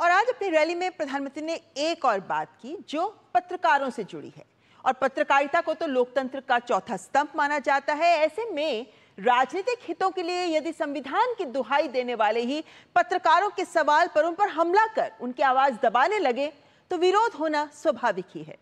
और आज अपनी रैली में प्रधानमंत्री ने एक और बात की जो पत्रकारों से जुड़ी है। और पत्रकारिता को तो लोकतंत्र का चौथा स्तंभ माना जाता है। ऐसे में राजनीतिक हितों के लिए यदि संविधान की दुहाई देने वाले ही पत्रकारों के सवाल पर उन पर हमला कर उनकी आवाज दबाने लगे तो विरोध होना स्वाभाविक ही है।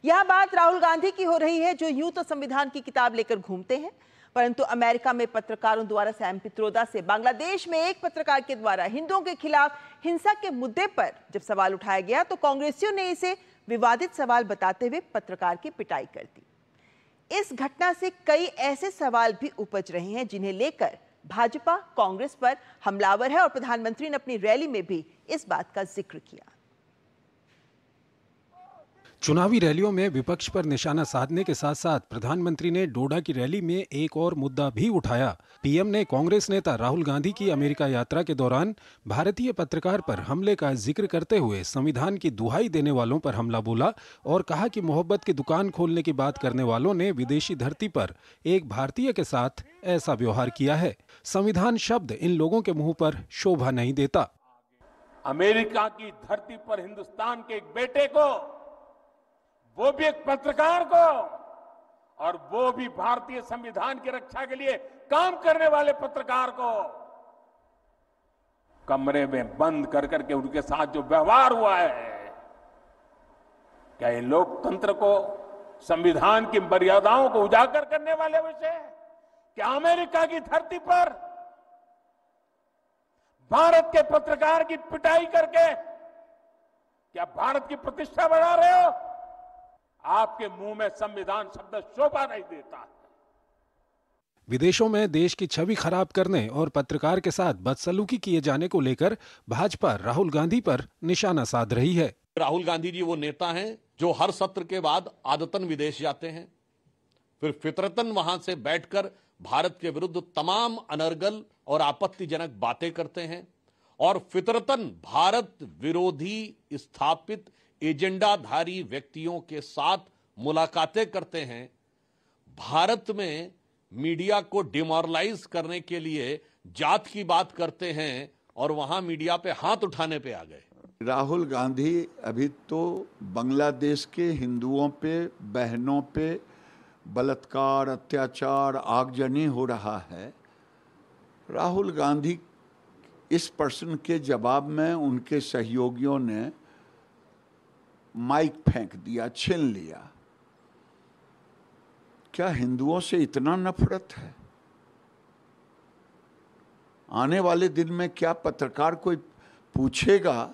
यह बात राहुल गांधी की हो रही है, जो यूं तो संविधान की किताब लेकर घूमते हैं, परंतु अमेरिका में पत्रकारों द्वारा सैम पित्रोदा से बांग्लादेश में एक पत्रकार के द्वारा हिंदुओं के खिलाफ हिंसा के मुद्दे पर जब सवाल उठाया गया तो कांग्रेसियों ने इसे विवादित सवाल बताते हुए पत्रकार की पिटाई कर दी। इस घटना से कई ऐसे सवाल भी उपज रहे हैं जिन्हें लेकर भाजपा कांग्रेस पर हमलावर है और प्रधानमंत्री ने अपनी रैली में भी इस बात का जिक्र किया। चुनावी रैलियों में विपक्ष पर निशाना साधने के साथ साथ प्रधानमंत्री ने डोडा की रैली में एक और मुद्दा भी उठाया। पीएम ने कांग्रेस नेता राहुल गांधी की अमेरिका यात्रा के दौरान भारतीय पत्रकार पर हमले का जिक्र करते हुए संविधान की दुहाई देने वालों पर हमला बोला और कहा कि मोहब्बत की दुकान खोलने की बात करने वालों ने विदेशी धरती पर एक भारतीय के साथ ऐसा व्यवहार किया है। संविधान शब्द इन लोगों के मुंह पर शोभा नहीं देता। अमेरिका की धरती पर हिंदुस्तान के एक बेटे को, वो भी एक पत्रकार को, और वो भी भारतीय संविधान की रक्षा के लिए काम करने वाले पत्रकार को कमरे में बंद कर करके उनके साथ जो व्यवहार हुआ है, क्या ये लोकतंत्र को, संविधान की मर्यादाओं को उजागर करने वाले विषय? क्या अमेरिका की धरती पर भारत के पत्रकार की पिटाई करके क्या भारत की प्रतिष्ठा बढ़ा रहे हो? आपके मुंह में संविधान शब्द शोभा नहीं देता है। विदेशों में देश की छवि खराब करने और पत्रकार के साथ बदसलूकी किए जाने को लेकर भाजपा राहुल गांधी पर निशाना साध रही है। राहुल गांधी जी वो नेता हैं जो हर सत्र के बाद आदतन विदेश जाते हैं, फिर फितरतन वहां से बैठकर भारत के विरुद्ध तमाम अनर्गल और आपत्तिजनक बातें करते हैं और फितरतन भारत विरोधी स्थापित एजेंडाधारी व्यक्तियों के साथ मुलाकातें करते हैं। भारत में मीडिया को डिमोरलाइज करने के लिए जात की बात करते हैं और वहां मीडिया पे हाथ उठाने पे आ गए। राहुल गांधी अभी तो बांग्लादेश के हिंदुओं पे, बहनों पे बलात्कार, अत्याचार, आगजनी हो रहा है। राहुल गांधी इस प्रश्न के जवाब में उनके सहयोगियों ने माइक फेंक दिया, छीन लिया। क्या हिंदुओं से इतना नफरत है? आने वाले दिन में क्या पत्रकार कोई पूछेगा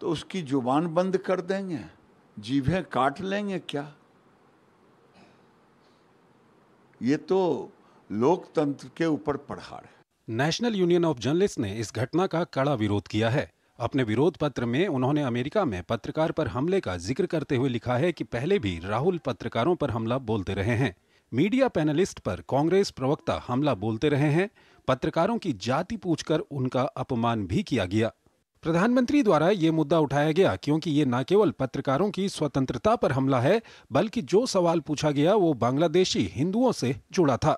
तो उसकी जुबान बंद कर देंगे, जीभें काट लेंगे क्या? ये तो लोकतंत्र के ऊपर प्रहार है। नेशनल यूनियन ऑफ जर्नलिस्ट ने इस घटना का कड़ा विरोध किया है। अपने विरोध पत्र में उन्होंने अमेरिका में पत्रकार पर हमले का जिक्र करते हुए लिखा है कि पहले भी राहुल पत्रकारों पर हमला बोलते रहे हैं। मीडिया पैनलिस्ट पर कांग्रेस प्रवक्ता हमला बोलते रहे हैं। पत्रकारों की जाति पूछकर उनका अपमान भी किया गया। प्रधानमंत्री द्वारा ये मुद्दा उठाया गया क्योंकि ये न केवल पत्रकारों की स्वतंत्रता पर हमला है, बल्कि जो सवाल पूछा गया वो बांग्लादेशी हिंदुओं से जुड़ा था।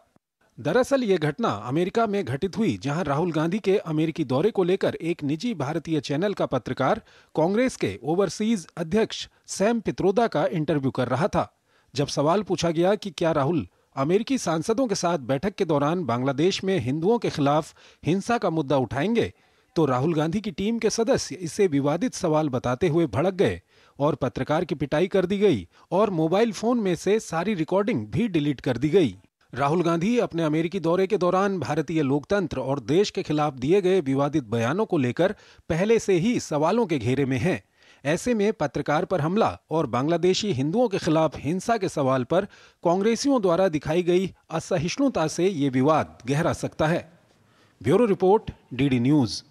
दरअसल ये घटना अमेरिका में घटित हुई, जहां राहुल गांधी के अमेरिकी दौरे को लेकर एक निजी भारतीय चैनल का पत्रकार कांग्रेस के ओवरसीज अध्यक्ष सैम पित्रोदा का इंटरव्यू कर रहा था। जब सवाल पूछा गया कि क्या राहुल अमेरिकी सांसदों के साथ बैठक के दौरान बांग्लादेश में हिंदुओं के खिलाफ हिंसा का मुद्दा उठाएंगे, तो राहुल गांधी की टीम के सदस्य इसे विवादित सवाल बताते हुए भड़क गए और पत्रकार की पिटाई कर दी गई और मोबाइल फोन में से सारी रिकॉर्डिंग भी डिलीट कर दी गई। राहुल गांधी अपने अमेरिकी दौरे के दौरान भारतीय लोकतंत्र और देश के खिलाफ दिए गए विवादित बयानों को लेकर पहले से ही सवालों के घेरे में हैं। ऐसे में पत्रकार पर हमला और बांग्लादेशी हिंदुओं के खिलाफ हिंसा के सवाल पर कांग्रेसियों द्वारा दिखाई गई असहिष्णुता से ये विवाद गहरा सकता है। Bureau report, DD news.